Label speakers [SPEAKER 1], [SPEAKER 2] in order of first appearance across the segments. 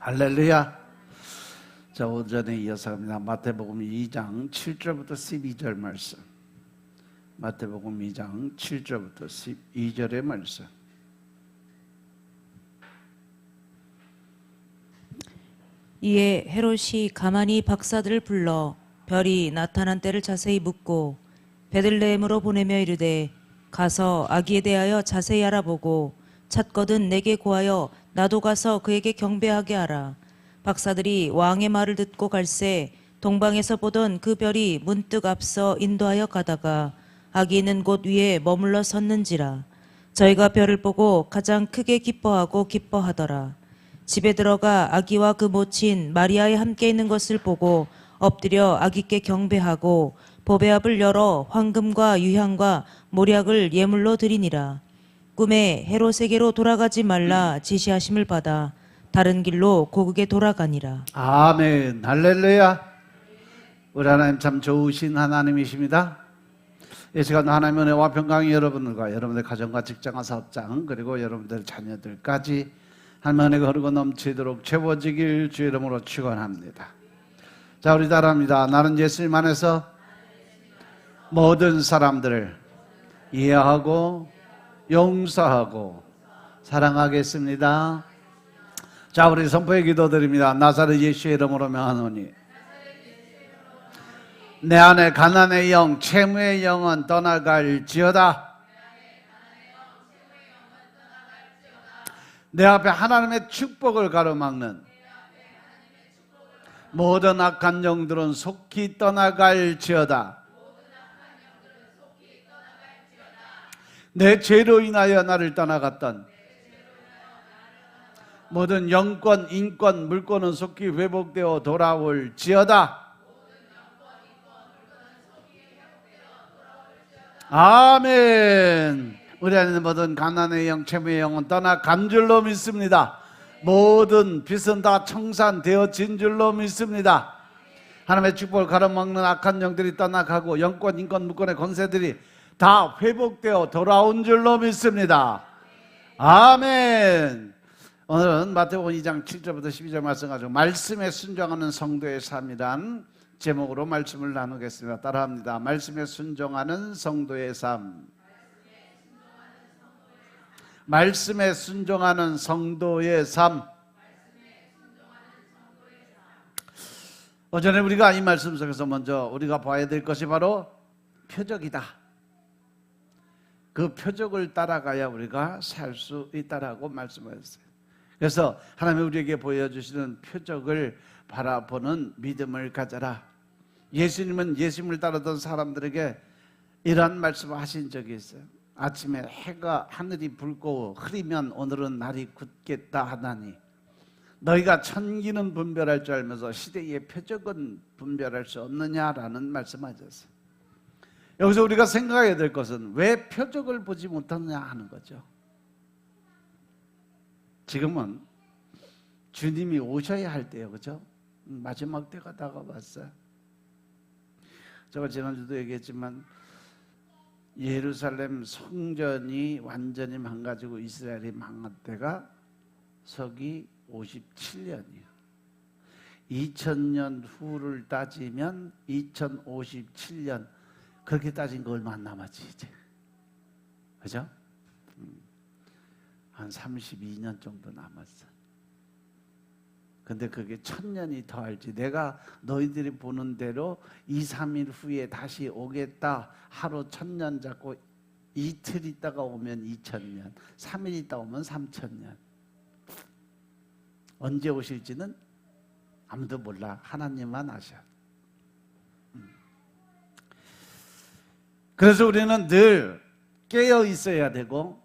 [SPEAKER 1] 할렐루야. 자, 오전에 이어서 갑니다. 마태복음 2장 7절부터 12절 말씀. 마태복음 2장 7절부터 12절의 말씀.
[SPEAKER 2] 이에 헤롯이 가만히 박사들을 불러 별이 나타난 때를 자세히 묻고 베들레헴으로 보내며 이르되 가서 아기에 대하여 자세히 알아보고 찾거든 내게 고하여 나도 가서 그에게 경배하게 하라. 박사들이 왕의 말을 듣고 갈새 동방에서 보던 그 별이 문득 앞서 인도하여 가다가 아기 있는 곳 위에 머물러 섰는지라. 저희가 별을 보고 가장 크게 기뻐하더라. 집에 들어가 아기와 그 모친 마리아에 함께 있는 것을 보고 엎드려 아기께 경배하고 보배압을 열어 황금과 유향과 모략을 예물로 드리니라. 꿈에 헤롯에게로 돌아가지 말라 지시하심을 받아 다른 길로 고국에 돌아가니라.
[SPEAKER 1] 아멘. 할렐루야. 우리 하나님 참 좋으신 하나님이십니다. 이 시간 하나님의 은혜와 평강이 여러분들과 여러분들 가정과 직장과 사업장 그리고 여러분들 자녀들까지 하나님의 은혜가 흐르고 넘치도록 채워지길 주의 이름으로 축원합니다. 자, 우리 따라합니다. 나는 예수님 안에서 모든 사람들을 이해하고 용서하고 사랑하겠습니다. 자, 우리 선포의 기도드립니다. 나사렛 예수의 이름으로 명하노니 내 안에 가난의 영, 채무의 영은 떠나갈지어다. 내 앞에 하나님의 축복을 가로막는 모든 악한 영들은 속히 떠나갈지어다. 내 죄로 인하여 나를 떠나갔던 모든 영권, 인권, 물권은 속히 회복되어 돌아올지어다. 아멘. 우리 안에 있는 모든 가난의 영, 채무의 영은 떠나간 줄로 믿습니다. 모든 빚은 다 청산되어진 줄로 믿습니다. 하나님의 축복을 가로막는 악한 영들이 떠나가고 영권, 인권, 물권의 권세들이 다 회복되어 돌아온 줄로 믿습니다. 아멘. 오늘은 마태복음 2장 7절부터 12절 말씀 가지고 말씀에 순종하는 성도의 삶이란 제목으로 말씀을 나누겠습니다. 따라합니다. 말씀에 순종하는 성도의 삶. 말씀에 순종하는 성도의 삶. 오전에 우리가 이 말씀 속에서 먼저 우리가 봐야 될 것이 바로 표적이다. 그 표적을 따라가야 우리가 살 수 있다라고 말씀하셨어요. 그래서 하나님이 우리에게 보여주시는 표적을 바라보는 믿음을 가져라. 예수님은 예수님을 따르던 사람들에게 이러한 말씀을 하신 적이 있어요. 아침에 해가 하늘이 붉고 흐리면 오늘은 날이 굳겠다 하나니 너희가 천기는 분별할 줄 알면서 시대의 표적은 분별할 수 없느냐라는 말씀하셨어요. 여기서 우리가 생각해야 될 것은 왜 표적을 보지 못하느냐 하는 거죠. 지금은 주님이 오셔야 할 때예요. 그렇죠? 마지막 때가 다가왔어요. 제가 지난주도 얘기했지만 예루살렘 성전이 완전히 망가지고 이스라엘이 망한 때가 서기 57년이에요. 2000년 후를 따지면 2057년 그렇게 따진 거 얼마 안 남았지 이제. 그죠? 한 32년 정도 남았어. 근데 그게 1000년이 더할지 내가 너희들이 보는 대로 2, 3일 후에 다시 오겠다. 하루 1000년 잡고 이틀 있다가 오면 2000년, 3일 있다 오면 3000년. 언제 오실지는 아무도 몰라. 하나님만 아셔. 그래서 우리는 늘 깨어 있어야 되고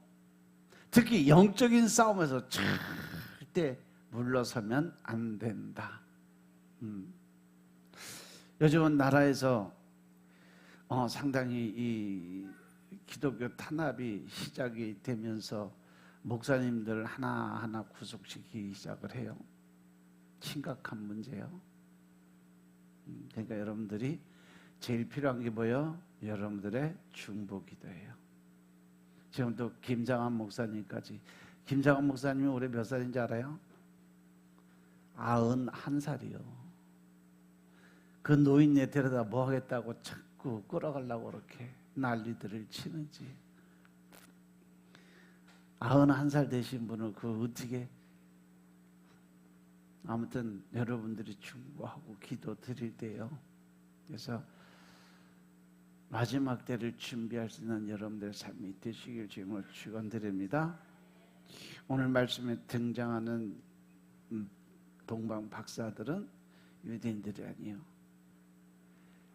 [SPEAKER 1] 특히 영적인 싸움에서 절대 물러서면 안 된다. 요즘은 나라에서 상당히 이 기독교 탄압이 시작이 되면서 목사님들 하나하나 구속시키기 시작을 해요. 심각한 문제예요. 그러니까 여러분들이 제일 필요한 게 뭐예요? 여러분들의 중보기도예요. 지금 또 김장한 목사님까지. 김장한 목사님이 올해 몇 살인지 알아요? 91살이요. 그 노인네 데려다 뭐 하겠다고 자꾸 끌어가려고 그렇게 난리들을 치는지. 91살 되신 분을 그 어떻게, 아무튼 여러분들이 충고하고 기도 드릴 때요. 그래서 마지막 때를 준비할 수 있는 여러분들의 삶이 되시길 주님으로 축원드립니다. 오늘 말씀에 등장하는 동방 박사들은 유대인들이 아니에요.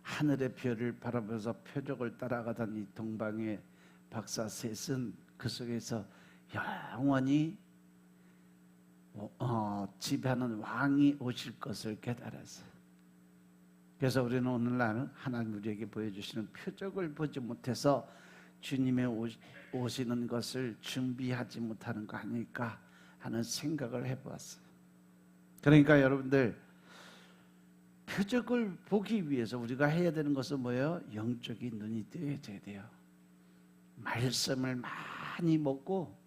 [SPEAKER 1] 하늘의 별을 바라보면서 표적을 따라가던 이 동방의 박사 셋은 그 속에서 영원히 지배하는 왕이 오실 것을 깨달았어요. 그래서 우리는 오늘날 하나님 우리에게 보여주시는 표적을 보지 못해서 주님의 오시는 것을 준비하지 못하는 거 아닐까 하는 생각을 해보았어요. 그러니까 여러분들, 표적을 보기 위해서 우리가 해야 되는 것은 뭐예요? 영적인 눈이 뜨여져야 돼요. 말씀을 많이 먹고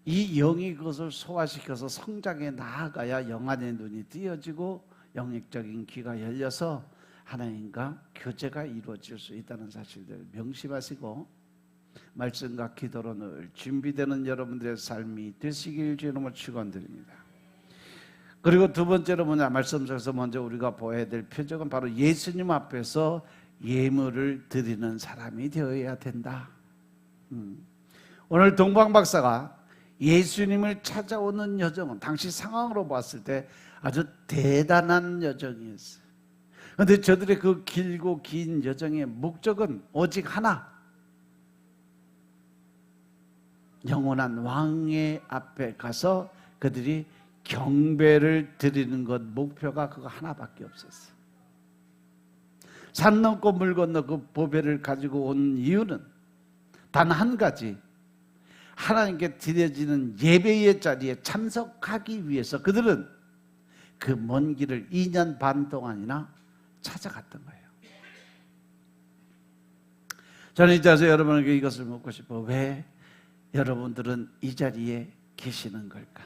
[SPEAKER 1] 이 영이 그것을 소화시켜서 성장해 나아가야 영 안의 눈이 뜨여지고 영적인 귀가 열려서 하나님과 교제가 이루어질 수 있다는 사실을 명심하시고 말씀과 기도로 늘 준비되는 여러분들의 삶이 되시길 주님으로 축원드립니다. 그리고 두 번째로 뭐냐, 말씀 속에서 먼저 우리가 보아야 될 표적은 바로 예수님 앞에서 예물을 드리는 사람이 되어야 된다. 오늘 동방 박사가 예수님을 찾아오는 여정은 당시 상황으로 봤을 때 아주 대단한 여정이었어요. 그런데 저들의 그 길고 긴 여정의 목적은 오직 하나, 영원한 왕의 앞에 가서 그들이 경배를 드리는 것, 목표가 그거 하나밖에 없었어요. 산 넘고 물 건너 그 보배를 가지고 온 이유는 단 한 가지, 하나님께 드려지는 예배의 자리에 참석하기 위해서 그들은 그 먼 길을 2년 반 동안이나 찾아갔던 거예요. 저는 이 자리에서 여러분에게 이것을 묻고 싶어. 왜 여러분들은 이 자리에 계시는 걸까?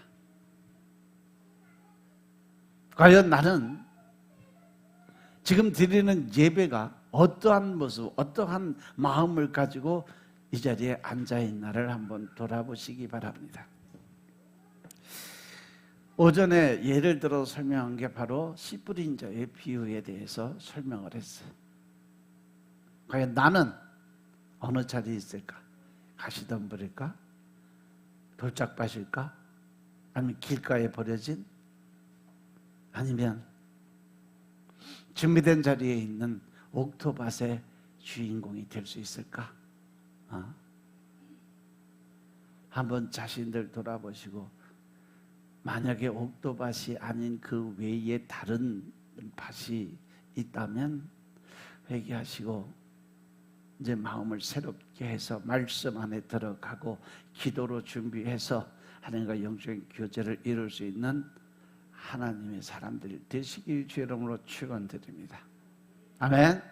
[SPEAKER 1] 과연 나는 지금 드리는 예배가 어떠한 모습, 어떠한 마음을 가지고 이 자리에 앉아있나를 한번 돌아보시기 바랍니다. 오전에 예를 들어 설명한 게 바로 씨 뿌린 자의 비유에 대해서 설명을 했어요. 과연 나는 어느 자리에 있을까? 가시덤불일까? 돌짝밭일까? 아니면 길가에 버려진? 아니면 준비된 자리에 있는 옥토밭의 주인공이 될 수 있을까? 한번 자신들 돌아보시고, 만약에 옥토밭이 아닌 그 외에 다른 밭이 있다면 회개하시고 이제 마음을 새롭게 해서 말씀 안에 들어가고 기도로 준비해서 하나님과 영적인 교제를 이룰 수 있는 하나님의 사람들이 되시길 주의 이름으로 축원드립니다. 아멘.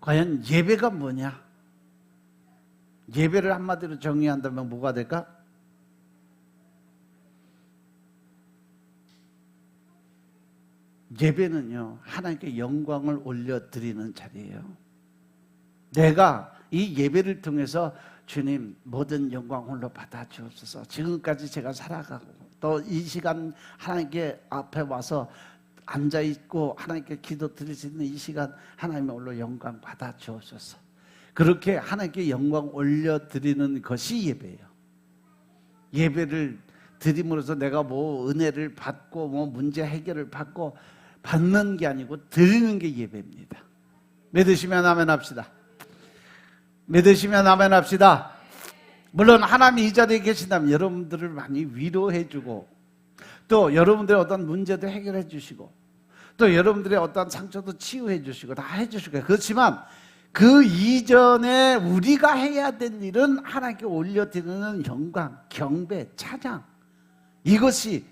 [SPEAKER 1] 과연 예배가 뭐냐? 예배를 한마디로 정의한다면 뭐가 될까? 예배는요, 하나님께 영광을 올려드리는 자리예요. 내가 이 예배를 통해서 주님 모든 영광 홀로 받아주옵소서. 지금까지 제가 살아가고 또 이 시간 하나님께 앞에 와서 앉아있고 하나님께 기도 드릴 수 있는 이 시간 하나님의 홀로 영광 받아주옵소서. 그렇게 하나님께 영광 올려드리는 것이 예배예요. 예배를 드림으로써 내가 뭐 은혜를 받고 뭐 문제 해결을 받고 받는 게 아니고 드리는 게 예배입니다. 믿으시면 아멘 합시다. 믿으시면 아멘 합시다. 물론 하나님이 이 자리에 계신다면 여러분들을 많이 위로해 주고 또 여러분들의 어떤 문제도 해결해 주시고 또 여러분들의 어떤 상처도 치유해 주시고 다 해 주실 거예요. 그렇지만 그 이전에 우리가 해야 될 일은 하나님께 올려드리는 영광, 경배, 찬양, 이것이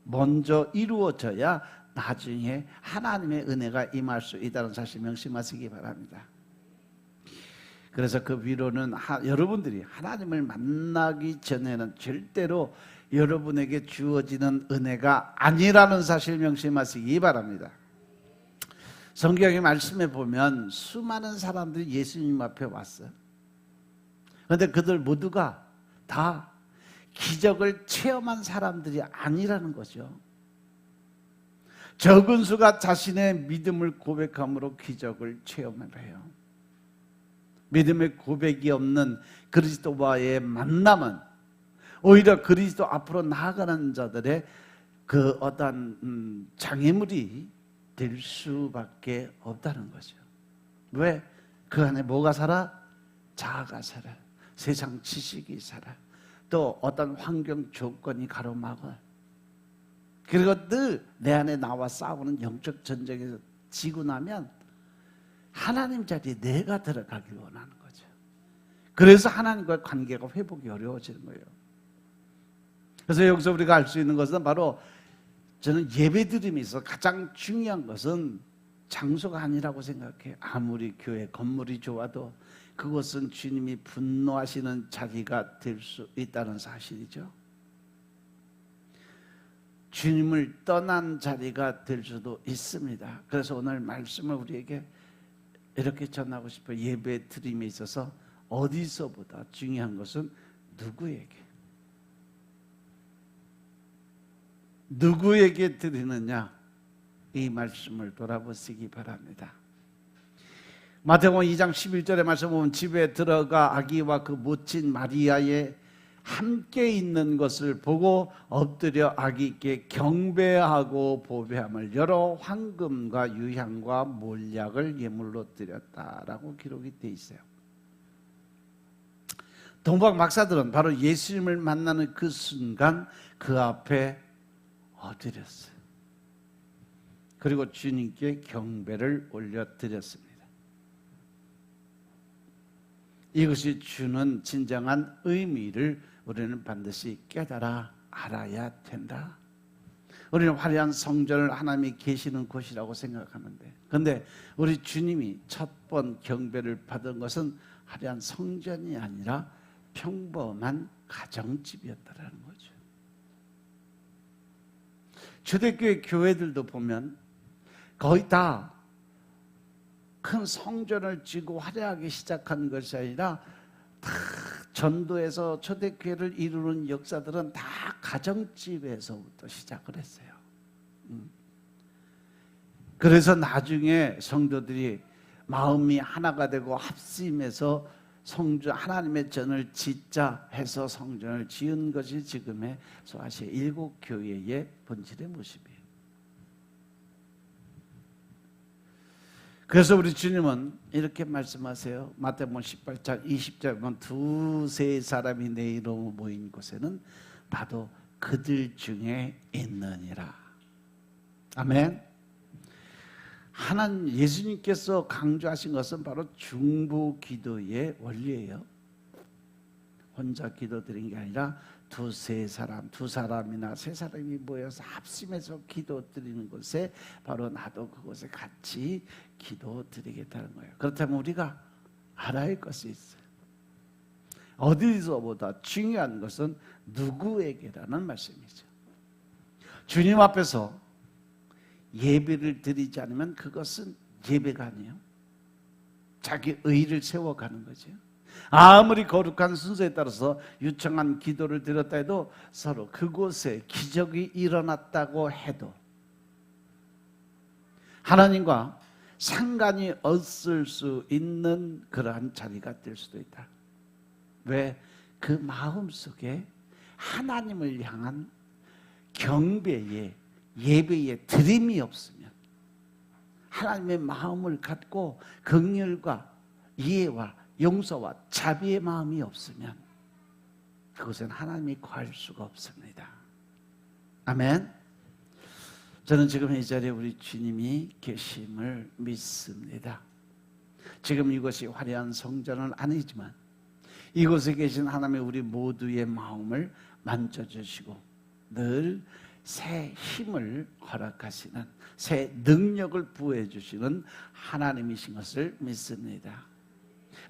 [SPEAKER 1] 먼저 이루어져야 나중에 하나님의 은혜가 임할 수 있다는 사실 명심하시기 바랍니다. 그래서 그 위로는 여러분들이 하나님을 만나기 전에는 절대로 여러분에게 주어지는 은혜가 아니라는 사실 명심하시기 바랍니다. 성경의 말씀에 보면 수많은 사람들이 예수님 앞에 왔어요. 그런데 그들 모두가 다 기적을 체험한 사람들이 아니라는 거죠. 적은 수가 자신의 믿음을 고백함으로 기적을 체험을 해요. 믿음의 고백이 없는 그리스도와의 만남은 오히려 그리스도 앞으로 나아가는 자들의 그 어떤 장애물이 될 수밖에 없다는 거죠. 왜? 그 안에 뭐가 살아? 자아가 살아. 세상 지식이 살아. 또 어떤 환경 조건이 가로막아. 그리고 늘 내 안에 나와 싸우는 영적 전쟁에서 지고 나면 하나님 자리에 내가 들어가길 원하는 거죠. 그래서 하나님과의 관계가 회복이 어려워지는 거예요. 그래서 여기서 우리가 알 수 있는 것은 바로 저는 예배드림에 있어서 가장 중요한 것은 장소가 아니라고 생각해요. 아무리 교회 건물이 좋아도 그것은 주님이 분노하시는 자리가 될 수 있다는 사실이죠. 주님을 떠난 자리가 될 수도 있습니다. 그래서 오늘 말씀을 우리에게 이렇게 전하고 싶어요. 예배 드림에 있어서 어디서보다 중요한 것은 누구에게 드리느냐, 이 말씀을 돌아보시기 바랍니다. 마태복음 2장 11절의 말씀 보면 집에 들어가 아기와 그 모친 마리아의 함께 있는 것을 보고 엎드려 아기께 경배하고 보배함을 여러 황금과 유향과 몰약을 예물로 드렸다라고 기록이 되어 있어요. 동방 박사들은 바로 예수님을 만나는 그 순간 그 앞에 엎드렸어요. 그리고 주님께 경배를 올려드렸습니다. 이것이 주는 진정한 의미를 우리는 반드시 깨달아 알아야 된다. 우리는 화려한 성전을 하나님이 계시는 곳이라고 생각하는데, 그런데 우리 주님이 첫 번 경배를 받은 것은 화려한 성전이 아니라 평범한 가정집이었다는 거죠. 초대교회 교회들도 보면 거의 다 큰 성전을 지고 화려하게 시작한 것이 아니라 다 전도에서 초대교회를 이루는 역사들은 다 가정집에서부터 시작을 했어요. 그래서 나중에 성도들이 마음이 하나가 되고 합심해서 성전 하나님의 전을 짓자 해서 성전을 지은 것이 지금의 소아시아 7교회의 본질의 모습이에요. 그래서 우리 주님은 이렇게 말씀하세요. 마태복음 18장 20절 보면 두세 사람이 내 이름으로 모인 곳에는 나도 그들 중에 있느니라. 아멘. 하나님 예수님께서 강조하신 것은 바로 중보 기도의 원리예요. 혼자 기도드린 게 아니라 두세 사람, 두 사람이나 세 사람이 모여서 합심해서 기도드리는 곳에 바로 나도 그곳에 같이 기도드리겠다는 거예요. 그렇다면 우리가 알아야 할 것이 있어요. 어디서보다 중요한 것은 누구에게라는 말씀이죠. 주님 앞에서 예배를 드리지 않으면 그것은 예배가 아니에요. 자기 의를 세워가는 거죠. 아무리 거룩한 순서에 따라서 유창한 기도를 드렸다 해도 서로 그곳에 기적이 일어났다고 해도 하나님과 상관이 없을 수 있는 그러한 자리가 될 수도 있다. 왜? 그 마음 속에 하나님을 향한 경배의 예배의 드림이 없으면, 하나님의 마음을 갖고 긍휼과 이해와 용서와 자비의 마음이 없으면 그것은 하나님이 거할 수가 없습니다. 아멘. 저는 지금 이 자리에 우리 주님이 계심을 믿습니다. 지금 이것이 화려한 성전은 아니지만 이곳에 계신 하나님의 우리 모두의 마음을 만져주시고 늘 새 힘을 허락하시는, 새 능력을 부어해 주시는 하나님이신 것을 믿습니다.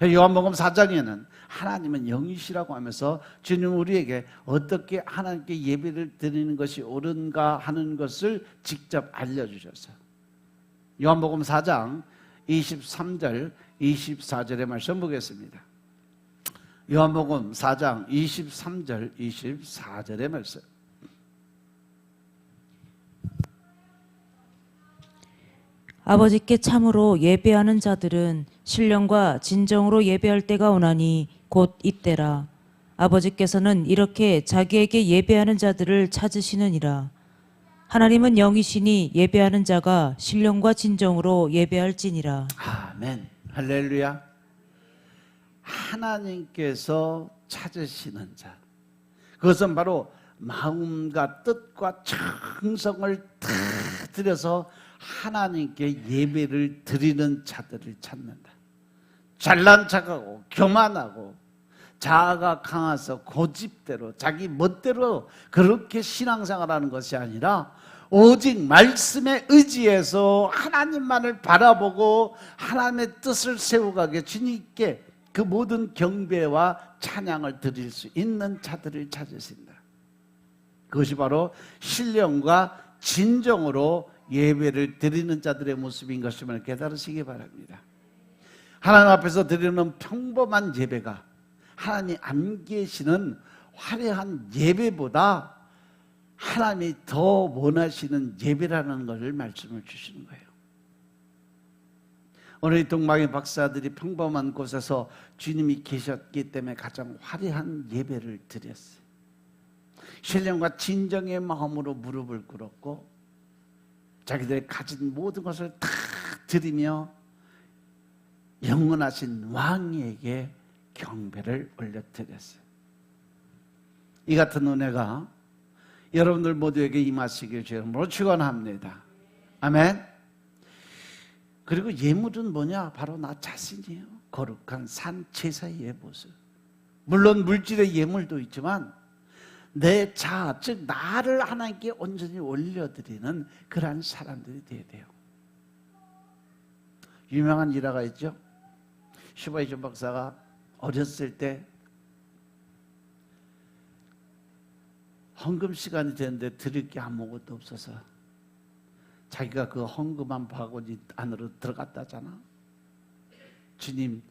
[SPEAKER 1] 요한복음 4장에는 하나님은 영이시라고 하면서 주님 우리에게 어떻게 하나님께 예배를 드리는 것이 옳은가 하는 것을 직접 알려주셨어요. 요한복음 4장 23절 24절의 말씀 보겠습니다. 요한복음 4장 23절 24절의 말씀.
[SPEAKER 2] 아버지께 참으로 예배하는 자들은 신령과 진정으로 예배할 때가 오나니 곧 이때라. 아버지께서는 이렇게 자기에게 예배하는 자들을 찾으시느니라. 하나님은 영이시니 예배하는 자가 신령과 진정으로 예배할지니라.
[SPEAKER 1] 아멘. 할렐루야. 하나님께서 찾으시는 자, 그것은 바로 마음과 뜻과 정성을 다 들여서 하나님께 예배를 드리는 자들을 찾는다. 잘난 척하고 교만하고 자아가 강해서 고집대로 자기 멋대로 그렇게 신앙생활하는 것이 아니라 오직 말씀에 의지해서 하나님만을 바라보고 하나님의 뜻을 세워가게 주님께 그 모든 경배와 찬양을 드릴 수 있는 자들을 찾으신다. 그것이 바로 신령과 진정으로 예배를 드리는 자들의 모습인 것임을 깨달으시기 바랍니다. 하나님 앞에서 드리는 평범한 예배가 하나님이 안 계시는 화려한 예배보다 하나님이 더 원하시는 예배라는 것을 말씀을 주시는 거예요. 오늘 이 동방의 박사들이 평범한 곳에서 주님이 계셨기 때문에 가장 화려한 예배를 드렸어요. 신령과 진정의 마음으로 무릎을 꿇었고 자기들이 가진 모든 것을 다 드리며 영원하신 왕에게 경배를 올려드렸어요. 이 같은 은혜가 여러분들 모두에게 임하시길 주님으로 축원합니다. 아멘. 그리고 예물은 뭐냐? 바로 나 자신이에요. 거룩한 산 제사의 모습. 물론 물질의 예물도 있지만 내 자아, 즉 나를 하나님께 온전히 올려드리는 그러한 사람들이 되어야 돼요. 유명한 일화가 있죠. 슈바이존 박사가 어렸을 때 헌금 시간이 됐는데 드릴 게 아무것도 없어서 자기가 그 헌금한 바구니 안으로 들어갔다잖아. 주님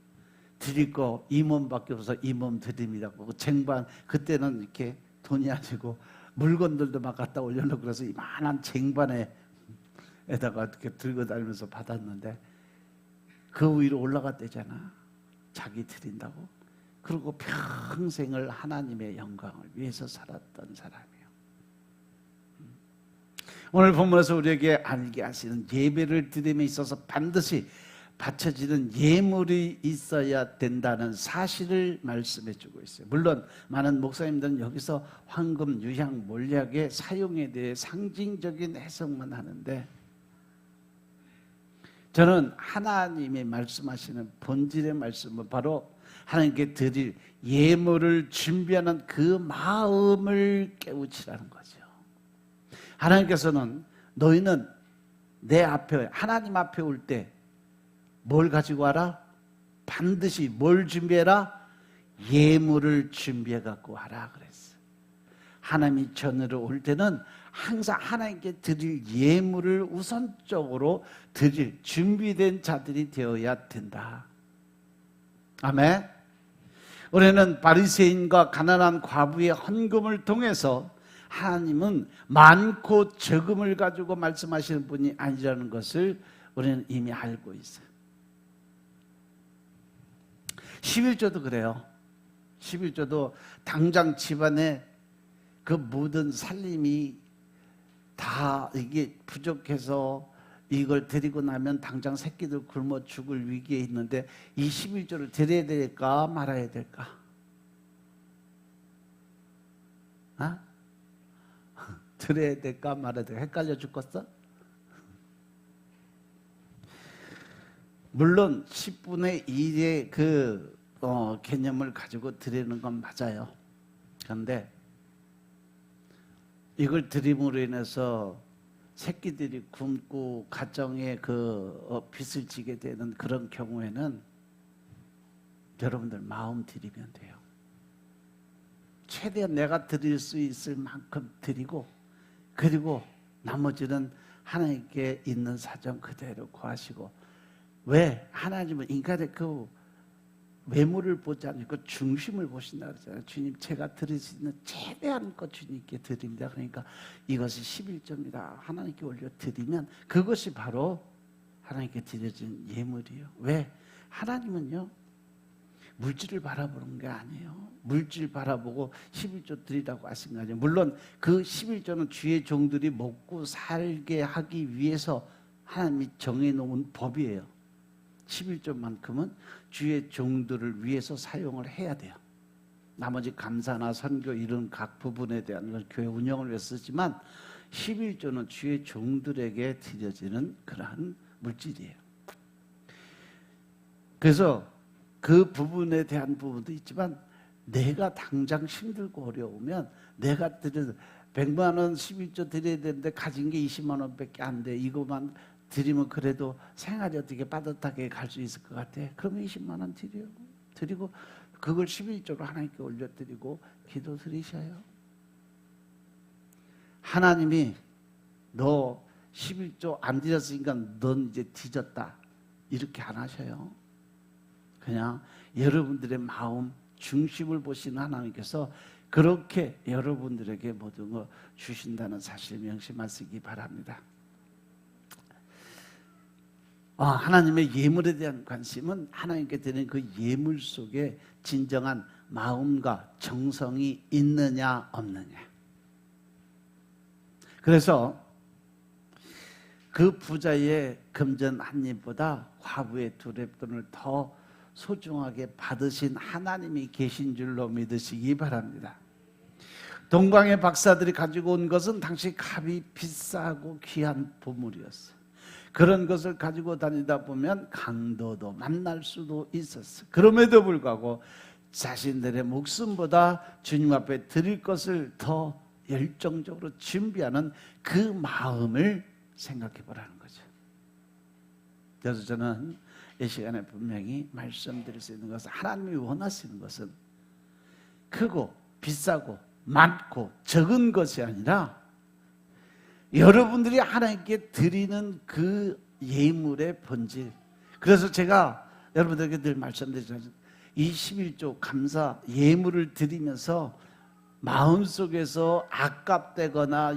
[SPEAKER 1] 드릴 거 이 몸밖에 없어서 이 몸 드립니다. 그 쟁반, 그때는 이렇게 돈이 아니고 물건들도 막 갖다 올려놓고 그래서 이만한 쟁반에다가 이렇게 들고 다니면서 받았는데 그 위로 올라갔대잖아. 자기 드린다고. 그리고 평생을 하나님의 영광을 위해서 살았던 사람이에요. 오늘 본문에서 우리에게 알게 하시는 예배를 드림에 있어서 반드시 바쳐지는 예물이 있어야 된다는 사실을 말씀해 주고 있어요. 물론 많은 목사님들은 여기서 황금, 유향, 몰약의 사용에 대해 상징적인 해석만 하는데 저는 하나님이 말씀하시는 본질의 말씀은 바로 하나님께 드릴 예물을 준비하는 그 마음을 깨우치라는 거죠. 하나님께서는 너희는 내 앞에, 하나님 앞에 올 때 뭘 가지고 와라? 반드시 뭘 준비해라? 예물을 준비해 갖고 와라 그랬어요. 하나님이 전으로 올 때는 항상 하나님께 드릴 예물을 우선적으로 드릴 준비된 자들이 되어야 된다. 아멘. 우리는 바리새인과 가난한 과부의 헌금을 통해서 하나님은 많고 적음을 가지고 말씀하시는 분이 아니라는 것을 우리는 이미 알고 있어요. 11조도 그래요. 11조도 당장 집안에 그 모든 살림이 다 이게 부족해서 이걸 드리고 나면 당장 새끼들 굶어 죽을 위기에 있는데 이 11조를 드려야 될까 말아야 될까? 아? 드려야 될까 말아야 될까? 헷갈려 죽겠어? 물론 10분의 1의 그 개념을 가지고 드리는 건 맞아요. 그런데 이걸 드림으로 인해서 새끼들이 굶고 가정에 그 빚을 지게 되는 그런 경우에는 여러분들 마음 드리면 돼요. 최대한 내가 드릴 수 있을 만큼 드리고, 그리고 나머지는 하나님께 있는 사정 그대로 구하시고. 왜? 하나님은 인간의 그 외모를 보지 않고 중심을 보신다 그러잖아요. 주님, 제가 드릴 수 있는 최대한 것 주님께 드립니다. 그러니까 이것이 11조입니다. 하나님께 올려 드리면 그것이 바로 하나님께 드려진 예물이에요. 왜? 하나님은요, 물질을 바라보는 게 아니에요. 물질 바라보고 11조 드리라고 하신 거 아니에요. 물론 그 11조는 주의 종들이 먹고 살게 하기 위해서 하나님이 정해놓은 법이에요. 11조만큼은 주의 종들을 위해서 사용을 해야 돼요. 나머지 감사나 선교 이런 각 부분에 대한 걸 교회 운영을 위해서 쓰지만 11조는 주의 종들에게 드려지는 그러한 물질이에요. 그래서 그 부분에 대한 부분도 있지만 내가 당장 힘들고 어려우면 내가 드린 100만 원 11조 드려야 되는데 가진 게 20만 원밖에 안 돼. 이거만 드리면 그래도 생활이 어떻게 빠듯하게 갈 수 있을 것 같아. 그러면 20만 원 드려요. 드리고 그걸 11조로 하나님께 올려드리고 기도 드리셔요. 하나님이 너 11조 안 드렸으니까 넌 이제 뒤졌다 이렇게 안 하셔요. 그냥 여러분들의 마음 중심을 보시는 하나님께서 그렇게 여러분들에게 모든 거 주신다는 사실 명심하시기 바랍니다. 하나님의 예물에 대한 관심은 하나님께 드리는 그 예물 속에 진정한 마음과 정성이 있느냐 없느냐. 그래서 그 부자의 금전 한 입보다 과부의 두 렙돈을 더 소중하게 받으신 하나님이 계신 줄로 믿으시기 바랍니다. 동방의 박사들이 가지고 온 것은 당시 값이 비싸고 귀한 보물이었어요. 그런 것을 가지고 다니다 보면 강도도 만날 수도 있었어요. 그럼에도 불구하고 자신들의 목숨보다 주님 앞에 드릴 것을 더 열정적으로 준비하는 그 마음을 생각해 보라는 거죠. 그래서 저는 이 시간에 분명히 말씀드릴 수 있는 것은 하나님이 원하시는 것은 크고 비싸고 많고 적은 것이 아니라 여러분들이 하나님께 드리는 그 예물의 본질. 그래서 제가 여러분들에게 늘 말씀드리잖아요. 이 11조 감사 예물을 드리면서 마음속에서 아깝다거나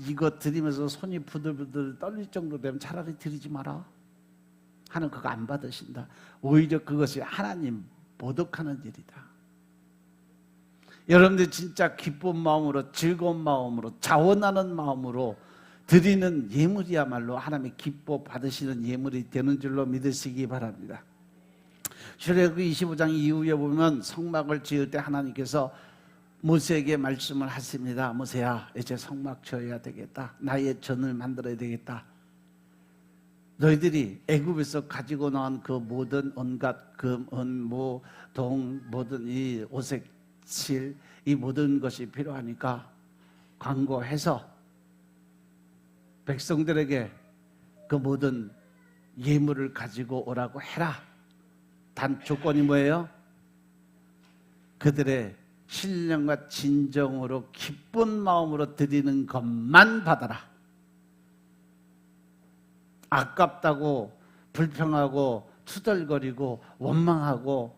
[SPEAKER 1] 이거 드리면서 손이 부들부들 떨릴 정도 되면 차라리 드리지 마라. 하나님 그거 안 받으신다. 오히려 그것이 하나님 모독하는 일이다. 여러분들 진짜 기쁜 마음으로 즐거운 마음으로 자원하는 마음으로 드리는 예물이야말로 하나님이 기뻐 받으시는 예물이 되는 줄로 믿으시기 바랍니다. 출애굽기 25장 이후에 보면 성막을 지을 때 하나님께서 모세에게 말씀을 하십니다. 모세야, 이제 성막 지어야 되겠다. 나의 전을 만들어야 되겠다. 너희들이 애굽에서 가지고 나온 그 모든 온갖 금, 은, 모, 동, 모든 이 오색, 실, 이 모든 것이 필요하니까 광고해서 백성들에게 그 모든 예물을 가지고 오라고 해라. 단 조건이 뭐예요? 그들의 신령과 진정으로 기쁜 마음으로 드리는 것만 받아라. 아깝다고 불평하고 투덜거리고 원망하고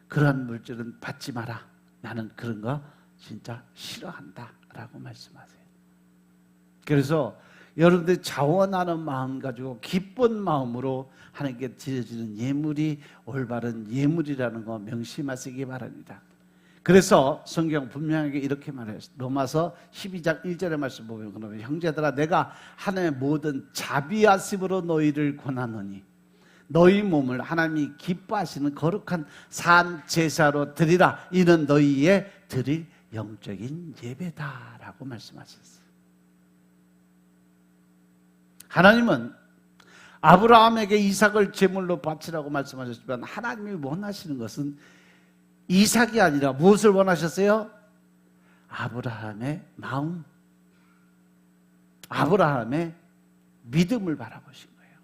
[SPEAKER 1] 그러한 물질은 받지 마라. 나는 그런 거 진짜 싫어한다 라고 말씀하세요. 그래서 여러분들이 자원하는 마음 가지고 기쁜 마음으로 하나님께 드려지는 예물이 올바른 예물이라는 거 명심하시기 바랍니다. 그래서 성경 분명하게 이렇게 말해요. 로마서 12장 1절의 말씀 보면 그러면 형제들아 내가 하나님의 모든 자비하심으로 너희를 권하노니 너희 몸을 하나님이 기뻐하시는 거룩한 산 제사로 드리라. 이는 너희의 드릴 영적인 예배다라고 말씀하셨어요. 하나님은 아브라함에게 이삭을 제물로 바치라고 말씀하셨지만 하나님이 원하시는 것은 이삭이 아니라 무엇을 원하셨어요? 아브라함의 마음, 아브라함의 믿음을 바라보신 거예요.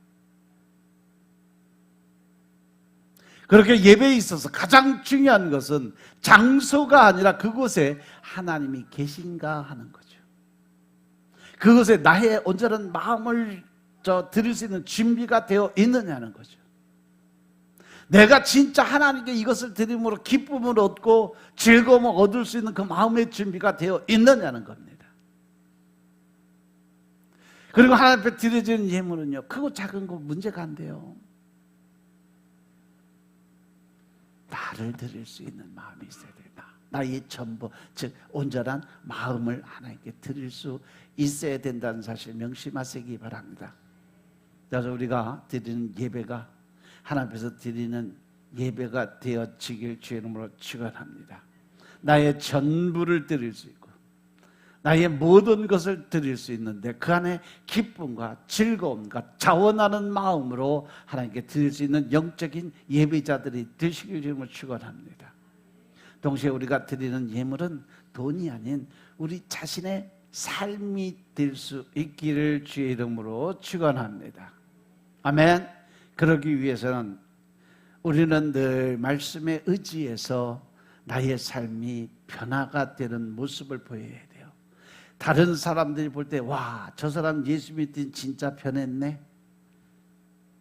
[SPEAKER 1] 그렇게 예배에 있어서 가장 중요한 것은 장소가 아니라 그곳에 하나님이 계신가 하는 거죠. 그것에 나의 온전한 마음을 드릴 수 있는 준비가 되어 있느냐는 거죠. 내가 진짜 하나님께 이것을 드림으로 기쁨을 얻고 즐거움을 얻을 수 있는 그 마음의 준비가 되어 있느냐는 겁니다. 그리고 하나님 앞에 드려지는 예물은요, 크고 작은 거 문제가 안 돼요. 나를 드릴 수 있는 마음이 있어야 된다. 나의 전부, 즉 온전한 마음을 하나님께 드릴 수 있어야 된다는 사실 명심하시기 바랍니다. 그래서 우리가 드리는 예배가 하나님 앞에서 드리는 예배가 되어지길 주의 이름으로 축원합니다. 나의 전부를 드릴 수 있고 나의 모든 것을 드릴 수 있는데 그 안에 기쁨과 즐거움과 자원하는 마음으로 하나님께 드릴 수 있는 영적인 예배자들이 되시길 주님을 축원합니다. 동시에 우리가 드리는 예물은 돈이 아닌 우리 자신의 삶이 될 수 있기를 주의 이름으로 축원합니다. 아멘. 그러기 위해서는 우리는 늘 말씀에 의지해서 나의 삶이 변화가 되는 모습을 보여야 돼요. 다른 사람들이 볼 때 와, 저 사람 예수 믿더니 진짜 변했네.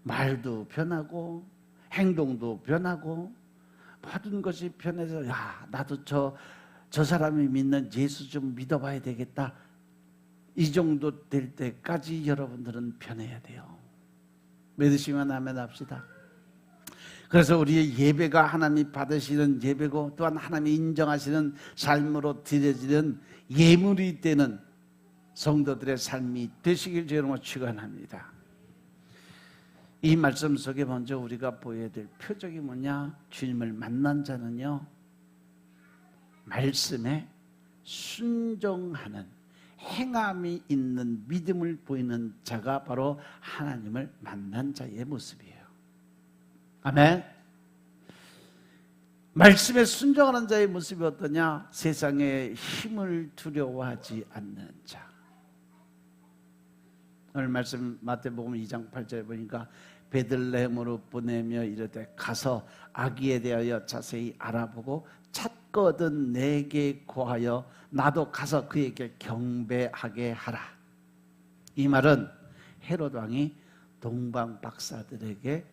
[SPEAKER 1] 말도 변하고 행동도 변하고 모든 것이 변해서 야, 나도 저 사람이 믿는 예수 좀 믿어봐야 되겠다. 이 정도 될 때까지 여러분들은 변해야 돼요. 믿으시면 아멘 합시다. 그래서 우리의 예배가 하나님이 받으시는 예배고 또한 하나님이 인정하시는 삶으로 드려지는 예물이 되는 성도들의 삶이 되시길 주님으로 축원합니다. 이 말씀 속에 먼저 우리가 보여야 될 표적이 뭐냐? 주님을 만난 자는요, 말씀에 순종하는 행함이 있는 믿음을 보이는 자가 바로 하나님을 만난 자의 모습이에요. 아멘. 말씀에 순종하는 자의 모습이 어떠냐? 세상의 힘을 두려워하지 않는 자. 오늘 말씀 마태복음 2장 8절에 보니까 베들레헴으로 보내며 이르되 가서 아기에 대하여 자세히 알아보고 찾거든 내게 고하여 나도 가서 그에게 경배하게 하라. 이 말은 헤롯 왕이 동방 박사들에게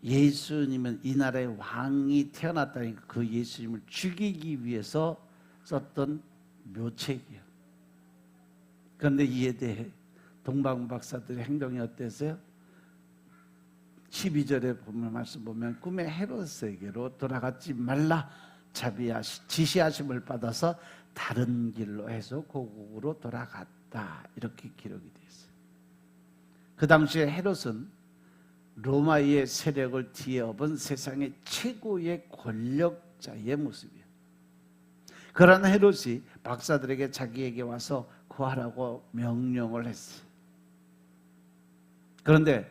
[SPEAKER 1] 예수님은 이 나라의 왕이 태어났다니까 그 예수님을 죽이기 위해서 썼던 묘책이에요. 그런데 이에 대해 동방 박사들의 행동이 어땠어요? 12절에 보면 말씀 보면 꿈에 헤롯에게로 돌아가지 말라 지시하심을 받아서 다른 길로 해서 고국으로 돌아갔다. 이렇게 기록이 되어 있어요. 그 당시에 헤롯은 로마의 세력을 뒤에 업은 세상의 최고의 권력자의 모습이에요. 그러나 헤롯이 박사들에게 자기에게 와서 구하라고 명령을 했어요. 그런데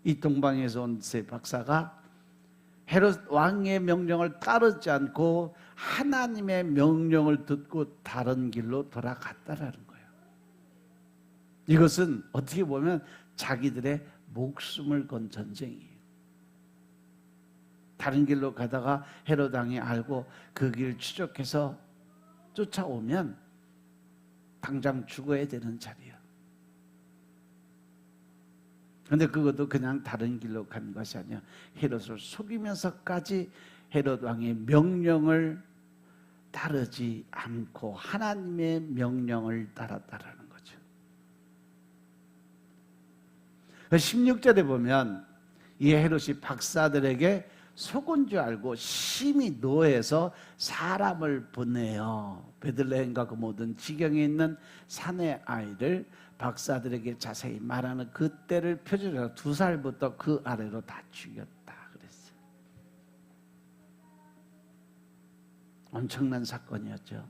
[SPEAKER 1] 이 동방에서 온 세 박사가 헤롯 왕의 명령을 따르지 않고 하나님의 명령을 듣고 다른 길로 돌아갔다라는 거예요. 이것은 어떻게 보면 자기들의 목숨을 건 전쟁이에요. 다른 길로 가다가 헤롯 왕이 알고 그 길 추적해서 쫓아오면 당장 죽어야 되는 자리예요. 그런데 그것도 그냥 다른 길로 간 것이 아니라 헤롯을 속이면서까지 헤롯 왕의 명령을 따르지 않고 하나님의 명령을 따랐다라는 거죠. 16절에 보면 이 헤롯이 박사들에게 속은 줄 알고 심히 노해서 사람을 보내어 베들레헴과 그 모든 지경에 있는 산의 아이를 박사들에게 자세히 말하는 그때를 표준으로 2살부터 그 아래로 다 죽였다 그랬어요. 엄청난 사건이었죠.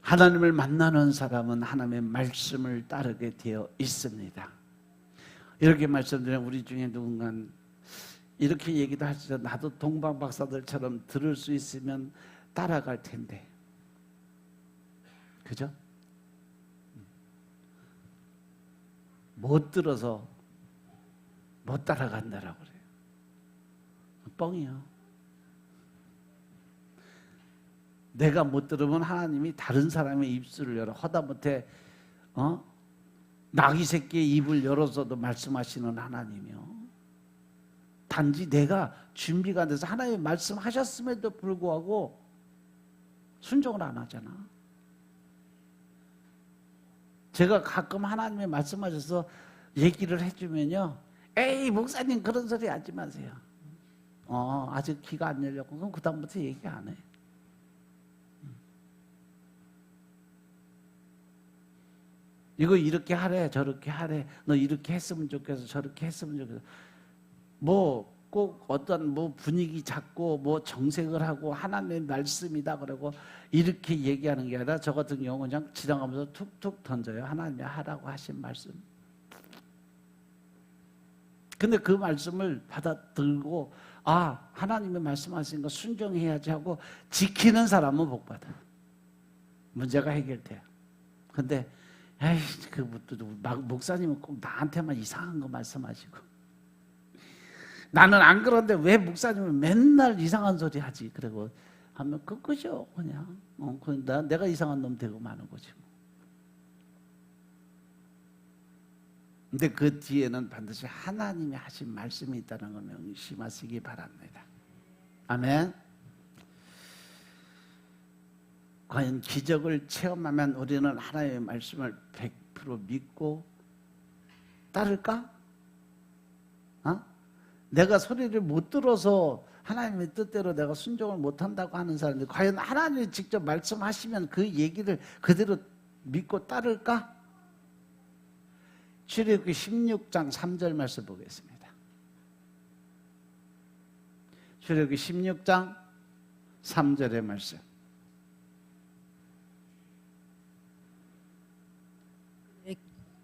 [SPEAKER 1] 하나님을 만나는 사람은 하나님의 말씀을 따르게 되어 있습니다. 이렇게 말씀드리면 우리 중에 누군가는 이렇게 얘기도 하시죠. 나도 동방 박사들처럼 들을 수 있으면 따라갈 텐데. 그죠? 못 들어서 못 따라간다라고 그래요. 뻥이요. 내가 못 들으면 하나님이 다른 사람의 입술을 열어 허다못해 나귀 새끼의 입을 열어서도 말씀하시는 하나님이요. 단지 내가 준비가 안 돼서 하나님이 말씀하셨음에도 불구하고 순종을 안 하잖아. 제가 가끔 하나님이 말씀하셔서 얘기를 해주면요, 에이 목사님 그런 소리 하지 마세요. 아직 귀가 안 열렸고 그럼 그 다음부터 얘기 안 해. 이거 이렇게 하래 저렇게 하래, 너 이렇게 했으면 좋겠어 저렇게 했으면 좋겠어. 뭐 꼭 어떤 뭐 분위기 잡고 뭐 정색을 하고 하나님의 말씀이다 그러고 이렇게 얘기하는 게 아니라 저 같은 경우는 그냥 지나가면서 툭툭 던져요. 하나님이 하라고 하신 말씀. 근데 그 말씀을 받아들고 하나님의 말씀하신 거 순종해야지 하고 지키는 사람은 복받아. 문제가 해결돼요. 근데 에이 목사님은 꼭 나한테만 이상한 거 말씀하시고 나는 안 그런데 왜 목사님은 맨날 이상한 소리 하지? 그리고 하면 그죠 그냥. 내가 이상한 놈 되고 마는 거지. 근데 그 뒤에는 반드시 하나님이 하신 말씀이 있다는 걸 명심하시기 바랍니다. 아멘. 과연 기적을 체험하면 우리는 하나님의 말씀을 100% 믿고 따를까? 내가 소리를 못 들어서 하나님의 뜻대로 내가 순종을 못한다고 하는 사람들, 과연 하나님이 직접 말씀하시면 그 얘기를 그대로 믿고 따를까? 출애굽기 16장 3절 말씀 보겠습니다. 출애굽기 16장 3절의 말씀.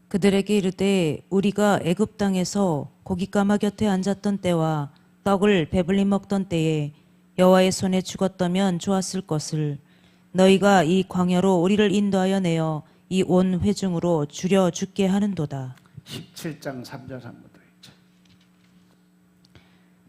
[SPEAKER 2] 그들에게 이르되 우리가 애굽 땅에서 고깃가마 곁에 앉았던 때와 떡을 배불리 먹던 때에 여호와의 손에 죽었다면 좋았을 것을 너희가 이 광야로 우리를 인도하여 내어 이 온 회중으로 줄여 죽게 하는도다.
[SPEAKER 1] 17장 3절 한번 더 읽자.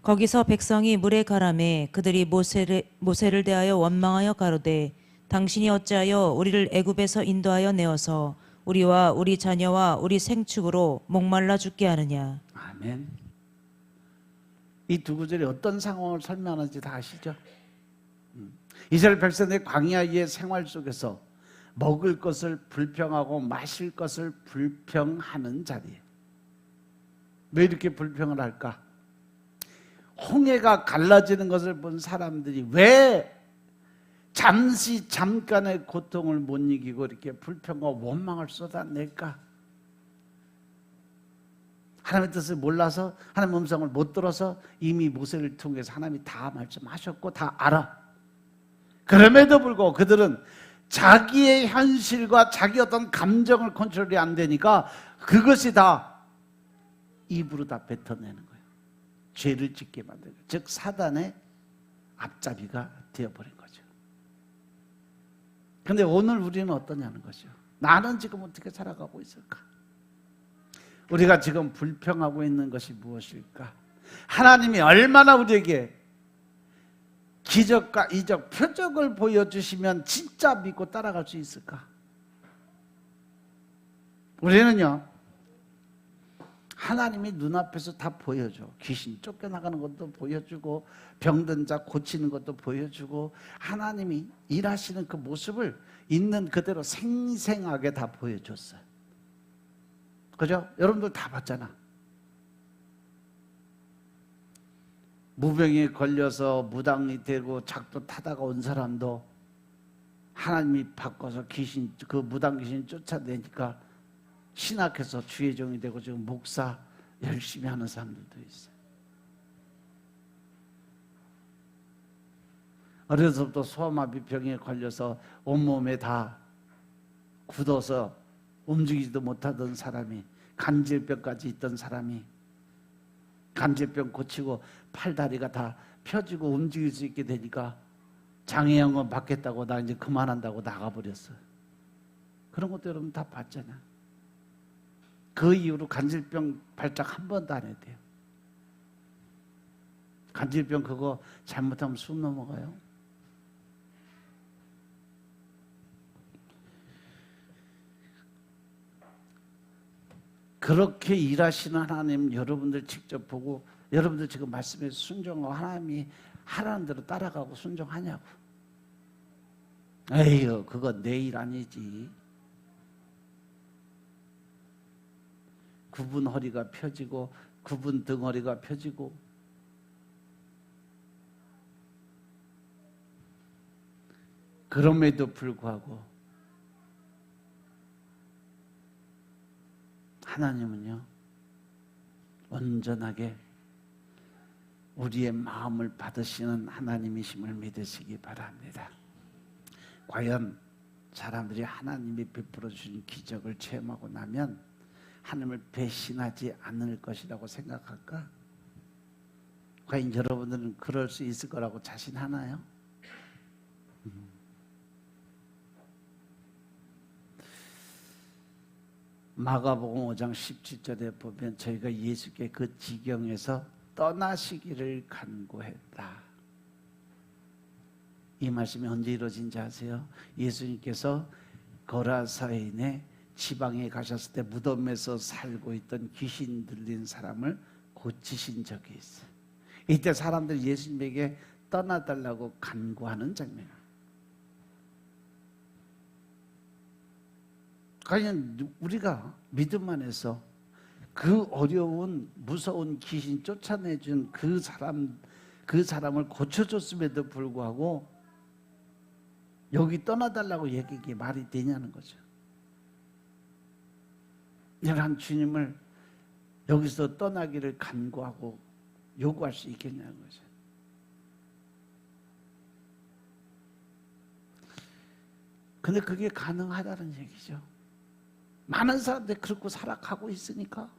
[SPEAKER 2] 거기서 백성이 물에 가라매 그들이 모세를 대하여 원망하여 가로되 당신이 어찌하여 우리를 애굽에서 인도하여 내어서 우리와 우리 자녀와 우리 생축으로 목말라 죽게 하느냐.
[SPEAKER 1] 아멘. 이 두 구절이 어떤 상황을 설명하는지 다 아시죠? 이스라엘 백성의 광야의 생활 속에서 먹을 것을 불평하고 마실 것을 불평하는 자리에 왜 이렇게 불평을 할까? 홍해가 갈라지는 것을 본 사람들이 왜 잠깐의 고통을 못 이기고 이렇게 불평과 원망을 쏟아낼까? 하나님의 뜻을 몰라서, 하나님의 음성을 못 들어서 이미 모세를 통해서 하나님이 다 말씀하셨고 다 알아. 그럼에도 불구하고 그들은 자기의 현실과 자기 어떤 감정을 컨트롤이 안 되니까 그것이 다 입으로 다 뱉어내는 거예요. 죄를 짓게 만드는 거예요. 즉 사단의 앞잡이가 되어버린 거죠. 근데 오늘 우리는 어떠냐는 거죠. 나는 지금 어떻게 살아가고 있을까? 우리가 지금 불평하고 있는 것이 무엇일까? 하나님이 얼마나 우리에게 기적과 이적, 표적을 보여주시면 진짜 믿고 따라갈 수 있을까? 우리는요, 하나님이 눈앞에서 다 보여줘. 귀신 쫓겨나가는 것도 보여주고 병든 자 고치는 것도 보여주고 하나님이 일하시는 그 모습을 있는 그대로 생생하게 다 보여줬어요. 그죠? 여러분들 다 봤잖아. 무병에 걸려서 무당이 되고 작도 타다가 온 사람도 하나님이 바꿔서 귀신, 그 무당 귀신 쫓아내니까 신학해서 주의 종이 되고 지금 목사 열심히 하는 사람들도 있어요. 어려서부터 소아마비병에 걸려서 온몸에 다 굳어서 움직이지도 못하던 사람이, 간질병까지 있던 사람이 간질병 고치고 팔다리가 다 펴지고 움직일 수 있게 되니까 장애영은 받겠다고 나 이제 그만한다고 나가버렸어요. 그런 것도 여러분 다 봤잖아요. 그 이후로 간질병 발작 한 번도 안 했대요. 간질병 그거 잘못하면 숨 넘어가요. 그렇게 일하시는 하나님 여러분들 직접 보고 여러분들 지금 말씀에 순종하고 하나님이 하라는 대로 따라가고 순종하냐고. 에휴 그거 내 일 아니지. 그분 허리가 펴지고 그분 등허리가 펴지고 그럼에도 불구하고 하나님은요 온전하게 우리의 마음을 받으시는 하나님이심을 믿으시기 바랍니다. 과연 사람들이 하나님이 베풀어 주신 기적을 체험하고 나면 하나님을 배신하지 않을 것이라고 생각할까? 과연 여러분들은 그럴 수 있을 거라고 자신하나요? 마가복음 5장 17절에 보면 저희가 예수께 그 지경에서 떠나시기를 간구했다. 이 말씀이 언제 이루어진지 아세요? 예수님께서 거라사인의 지방에 가셨을 때 무덤에서 살고 있던 귀신 들린 사람을 고치신 적이 있어요. 이때 사람들이 예수님에게 떠나달라고 간구하는 장면. 과연 우리가 믿음 안에서 그 어려운 무서운 귀신 쫓아내준 그 사람을 고쳐줬음에도 불구하고 여기 떠나달라고 얘기하기 말이 되냐는 거죠. 여러분 주님을 여기서 떠나기를 간구하고 요구할 수 있겠냐는 거죠. 근데 그게 가능하다는 얘기죠. 많은 사람들이 그렇게 살아가고 있으니까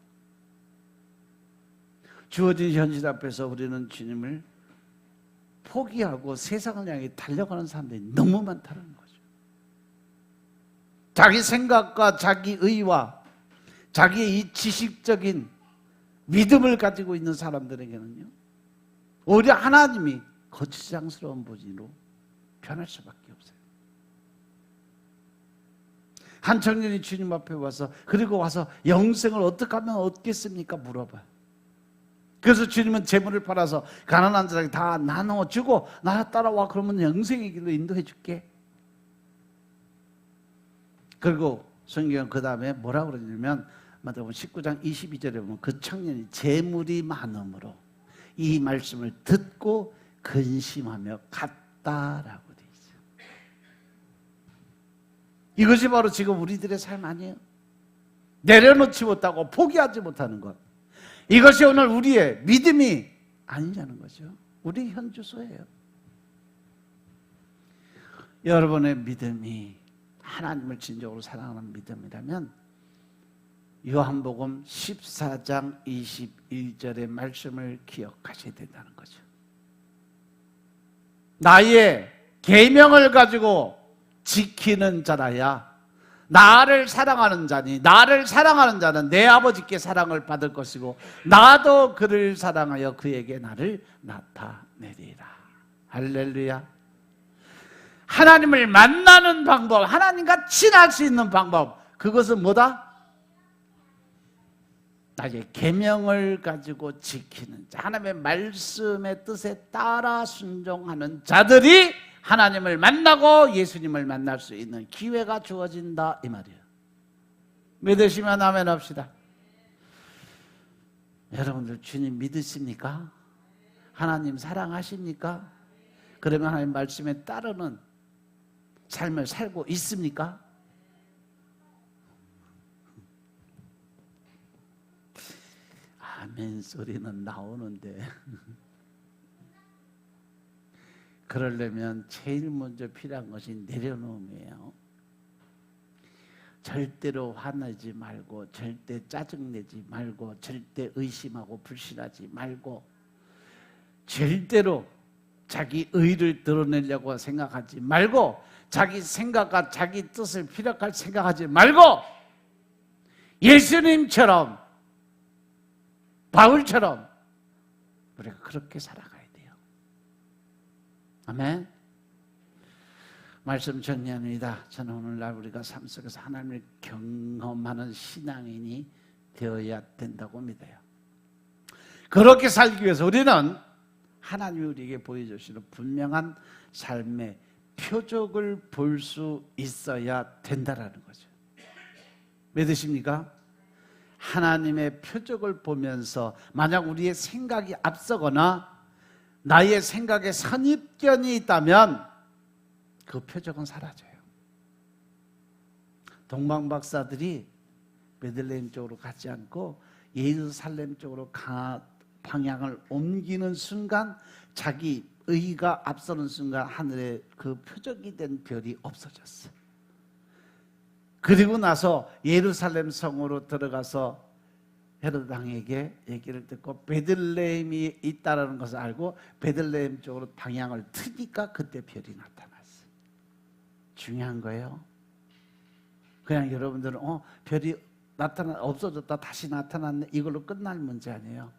[SPEAKER 1] 주어진 현실 앞에서 우리는 주님을 포기하고 세상을 향해 달려가는 사람들이 너무 많다는 거죠. 자기 생각과 자기 의와 자기의 이 지식적인 믿음을 가지고 있는 사람들에게는요 오히려 하나님이 거추장스러운 분으로 변할 수밖에 없어요. 한 청년이 주님 앞에 와서 그리고 와서 영생을 어떻게 하면 얻겠습니까? 물어봐요. 그래서 주님은 재물을 팔아서 가난한 자에게 다 나눠주고 나 따라와 그러면 영생의 길로 인도해 줄게. 그리고 성경은 그 다음에 뭐라고 그러냐면 마태복음 19장 22절에 보면 그 청년이 재물이 많음으로 이 말씀을 듣고 근심하며 갔다라고 돼 있어요. 이것이 바로 지금 우리들의 삶 아니에요? 내려놓지 못하고 포기하지 못하는 것. 이것이 오늘 우리의 믿음이 아니냐는 거죠. 우리 현주소예요. 여러분의 믿음이 하나님을 진정으로 사랑하는 믿음이라면 요한복음 14장 21절의 말씀을 기억하셔야 된다는 거죠. 나의 계명을 가지고 지키는 자라야 나를 사랑하는 자니 나를 사랑하는 자는 내 아버지께 사랑을 받을 것이고 나도 그를 사랑하여 그에게 나를 나타내리라. 할렐루야. 하나님을 만나는 방법, 하나님과 친할 수 있는 방법, 그것은 뭐다? 나의 계명을 가지고 지키는 자, 하나님의 말씀의 뜻에 따라 순종하는 자들이 하나님을 만나고 예수님을 만날 수 있는 기회가 주어진다 이 말이에요. 믿으시면 아멘 합시다. 여러분들 주님 믿으십니까? 하나님 사랑하십니까? 그러면 하나님 말씀에 따르는 삶을 살고 있습니까? 아멘 소리는 나오는데 그러려면 제일 먼저 필요한 것이 내려놓음이에요. 절대로 화내지 말고 절대 짜증내지 말고 절대 의심하고 불신하지 말고 절대로 자기 의를 드러내려고 생각하지 말고 자기 생각과 자기 뜻을 피력할 생각하지 말고 예수님처럼 바울처럼 우리가 그렇게 살아가야 돼요. 아멘. 말씀 정리합니다. 저는 오늘날 우리가 삶 속에서 하나님을 경험하는 신앙인이 되어야 된다고 믿어요. 그렇게 살기 위해서 우리는 하나님이 우리에게 보여주시는 분명한 삶의 표적을 볼 수 있어야 된다라는 거죠. 믿으십니까? 하나님의 표적을 보면서 만약 우리의 생각이 앞서거나 나의 생각에 선입견이 있다면 그 표적은 사라져요. 동방박사들이 베들레헴 쪽으로 가지 않고 예루살렘 쪽으로 방향을 옮기는 순간 자기 의가 앞서는 순간 하늘에 그 표적이 된 별이 없어졌어요. 그리고 나서 예루살렘 성으로 들어가서 헤로드 왕에게 얘기를 듣고 베들레헴이 있다는 것을 알고 베들레헴 쪽으로 방향을 트니까 그때 별이 나타났어요. 중요한 거예요. 그냥 여러분들은 별이 없어졌다 다시 나타났네 이걸로 끝날 문제 아니에요.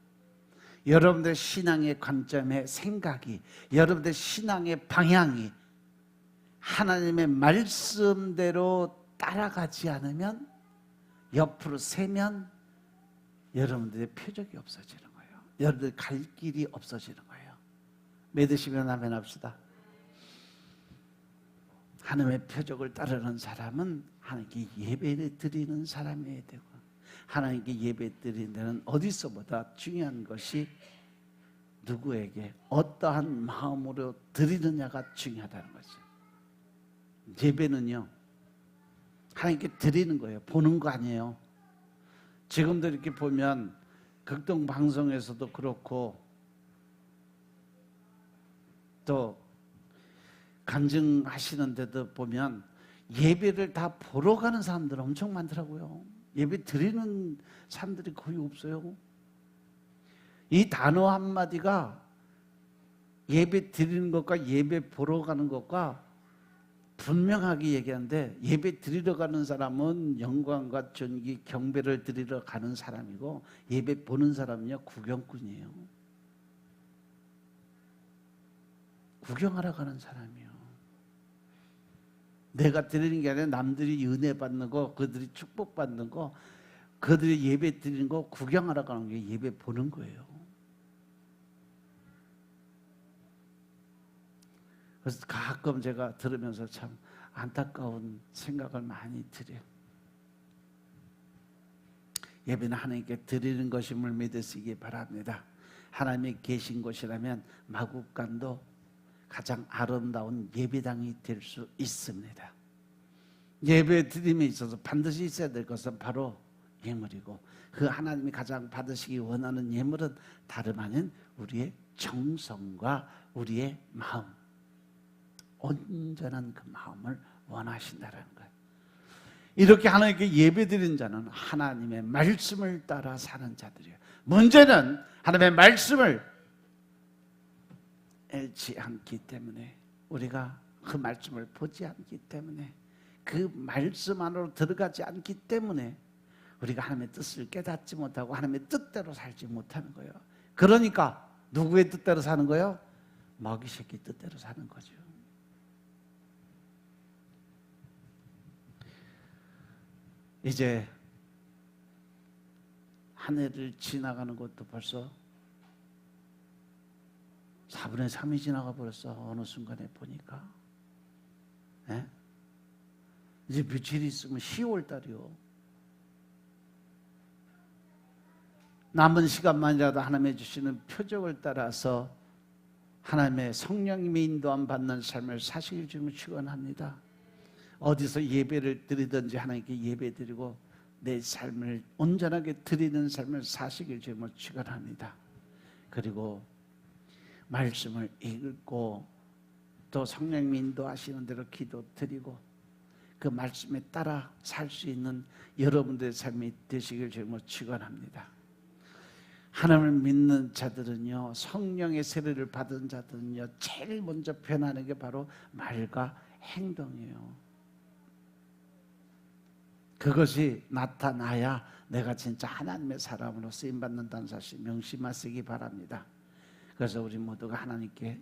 [SPEAKER 1] 여러분들 신앙의 관점의 생각이, 여러분들 신앙의 방향이 하나님의 말씀대로 따라가지 않으면, 옆으로 세면 여러분들의 표적이 없어지는 거예요. 여러분들 갈 길이 없어지는 거예요. 믿으시면 아멘 합시다. 하나님의 표적을 따르는 사람은 하나님께 예배를 드리는 사람이어야 되고, 하나님께 예배 드리는 데는 어디서보다 중요한 것이 누구에게 어떠한 마음으로 드리느냐가 중요하다는 거죠. 예배는요 하나님께 드리는 거예요. 보는 거 아니에요. 지금도 이렇게 보면 극동 방송에서도 그렇고 또 간증하시는 데도 보면 예배를 다 보러 가는 사람들 엄청 많더라고요. 예배 드리는 사람들이 거의 없어요. 이 단어 한마디가 예배 드리는 것과 예배 보러 가는 것과 분명하게 얘기하는데, 예배 드리러 가는 사람은 영광과 존귀, 경배를 드리러 가는 사람이고, 예배 보는 사람은요 구경꾼이에요. 구경하러 가는 사람이에요. 내가 드리는 게 아니라 남들이 은혜 받는 거, 그들이 축복 받는 거, 그들이 예배 드리는 거 구경하러 가는 게 예배 보는 거예요. 그래서 가끔 제가 들으면서 참 안타까운 생각을 많이 드려요. 예배는 하나님께 드리는 것임을 믿으시기 바랍니다. 하나님이 계신 곳이라면 마국간도 가장 아름다운 예배당이 될 수 있습니다. 예배 드림에 있어서 반드시 있어야 될 것은 바로 예물이고, 그 하나님이 가장 받으시기 원하는 예물은 다름 아닌 우리의 정성과 우리의 마음, 온전한 그 마음을 원하신다는 거예요. 이렇게 하나님께 예배드리는 자는 하나님의 말씀을 따라 사는 자들이에요. 문제는 하나님의 말씀을 읽지 않기 때문에, 우리가 그 말씀을 보지 않기 때문에, 그 말씀 안으로 들어가지 않기 때문에 우리가 하나님의 뜻을 깨닫지 못하고 하나님의 뜻대로 살지 못하는 거예요. 그러니까 누구의 뜻대로 사는 거예요? 마귀 새끼 뜻대로 사는 거죠. 이제 한 해를 지나가는 것도 벌써 4분의 3이 지나가 버렸어. 어느 순간에 보니까. 네? 이제 며칠 있으면 10월 달이요. 남은 시간만이라도 하나님의 주시는 표적을 따라서 하나님의 성령님의 인도함 받는 삶을 사시길 주님을 축원합니다. 어디서 예배를 드리든지 하나님께 예배 드리고 내 삶을 온전하게 드리는 삶을 사시길 주님을 축원합니다. 그리고 말씀을 읽고 또 성령님이 인도하시는 대로 기도 드리고 그 말씀에 따라 살 수 있는 여러분들의 삶이 되시길 주님을 축원합니다. 하나님을 믿는 자들은요, 성령의 세례를 받은 자들은요, 제일 먼저 변하는 게 바로 말과 행동이에요. 그것이 나타나야 내가 진짜 하나님의 사람으로 쓰임받는다는 사실 명심하시기 바랍니다. 그래서 우리 모두가 하나님께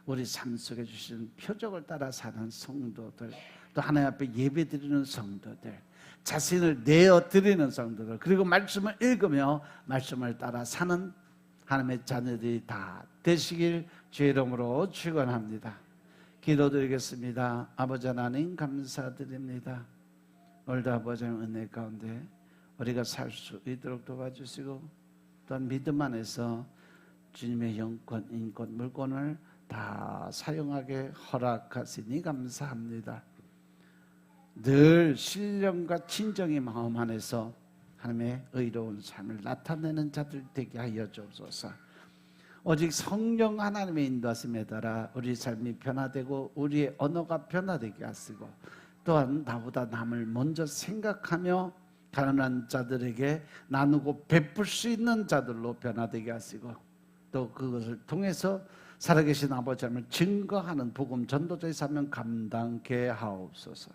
[SPEAKER 1] 우리 삶 속에 주신 표적을 따라 사는 성도들, 또 하나님 앞에 예배드리는 성도들, 자신을 내어드리는 성도들, 그리고 말씀을 읽으며 말씀을 따라 사는 하나님의 자녀들이 다 되시길 주의 이름으로 축원합니다. 기도드리겠습니다. 아버지 하나님 감사드립니다. 오늘도 아버지 은혜 가운데 우리가 살 수 있도록 도와주시고, 또한 믿음 안에서 주님의 영권, 인권, 물권을 다 사용하게 허락하시니 감사합니다. 늘 신령과 친정의 마음 안에서 하나님의 의로운 삶을 나타내는 자들 되게 하여 주옵소서. 오직 성령 하나님의 인도하심에 따라 우리 삶이 변화되고 우리의 언어가 변화되게 하시고, 또한 나보다 남을 먼저 생각하며 가난한 자들에게 나누고 베풀 수 있는 자들로 변화되게 하시고, 또 그것을 통해서 살아계신 아버지 하나님을 증거하는 복음 전도자의 사명 감당케 하옵소서.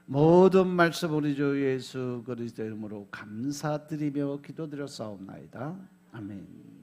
[SPEAKER 1] 모든 말씀 우리 주 예수 그리스도의 이름으로 감사드리며 기도드렸사옵나이다. 아멘.